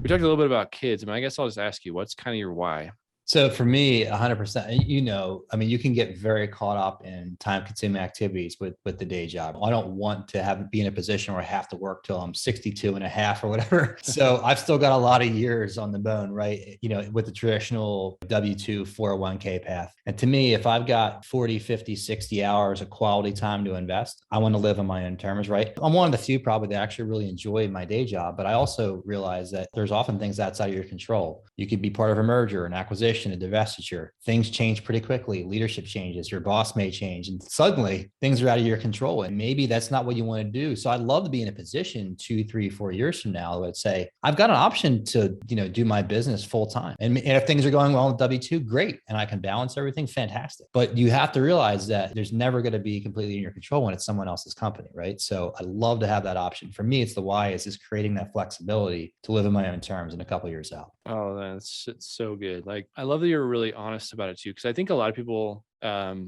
We talked a little bit about kids. I mean, I guess I'll just ask you, what's kind of your why? So for me, 100%, I mean, you can get very caught up in time consuming activities with the day job. I don't want to be in a position where I have to work till I'm 62 and a half or whatever. So I've still got a lot of years on the bone, right? With the traditional W-2 401k path. And to me, if I've got 40, 50, 60 hours of quality time to invest, I want to live on my own terms, right? I'm one of the few probably that actually really enjoy my day job, but I also realize that there's often things outside of your control. You could be part of a merger, an acquisition, a divestiture. Things change pretty quickly. Leadership changes. Your boss may change, and suddenly things are out of your control. And maybe that's not what you want to do. So I'd love to be in a position 2, 3, 4 years from now that would say, I've got an option to, do my business full time. And if things are going well in W-2, great. And I can balance everything, fantastic. But you have to realize that there's never going to be completely in your control when it's someone else's company, right? So I love to have that option. For me, it's the why is just creating that flexibility to live in my own terms in a couple of years out. Oh, that's it's so good. Like, I love that you're really honest about it too, because I think a lot of people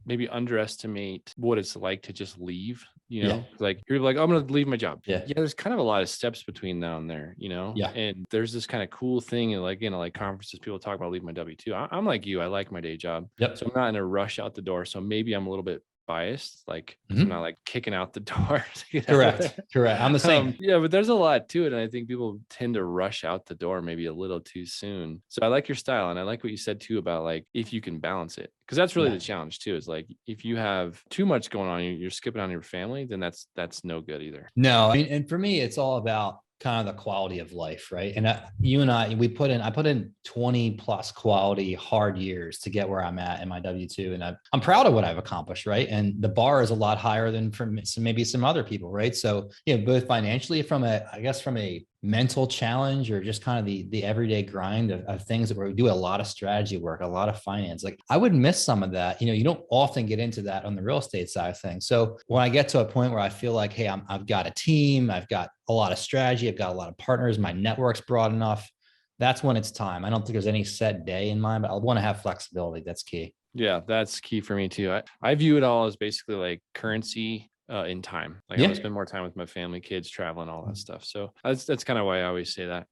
maybe underestimate what it's like to just leave. Yeah. Like you're like, I'm gonna leave my job. Yeah. Yeah, there's kind of a lot of steps between now and there, Yeah. and there's this kind of cool thing, and like, like conferences, people talk about leaving my W-2. I'm like you, I like my day job, Yep. so I'm not in a rush out the door. So maybe I'm a little bit biased, like 'cause I'm Mhm. not like kicking out the door to get out of Correct. there. Correct. I'm the same. Yeah, but there's a lot to it. And I think people tend to rush out the door maybe a little too soon. So I like your style. And I like what you said too about like if you can balance it. Because that's really Yeah. the challenge too, is like if you have too much going on, you're skipping on your family, then that's no good either. No, I mean, and for me, it's all about kind of the quality of life, right? And you and I, I put in 20 plus quality hard years to get where I'm at in my W-2. And I'm proud of what I've accomplished, right? And the bar is a lot higher than from maybe some other people, right? So, both financially I guess from a mental challenge or just kind of the everyday grind of things that we do a lot of strategy work, a lot of finance. Like I would miss some of that. You don't often get into that on the real estate side of things. So when I get to a point where I feel like, hey, I've got a team, I've got a lot of strategy, I've got a lot of partners, my network's broad enough, that's when it's time. I don't think there's any set day in mind, but I want to have flexibility. That's key. Yeah, that's key for me too. I view it all as basically like currency in time. Like I want Yeah. to spend more time with my family, kids, traveling, all that stuff. So that's kind of why I always say that.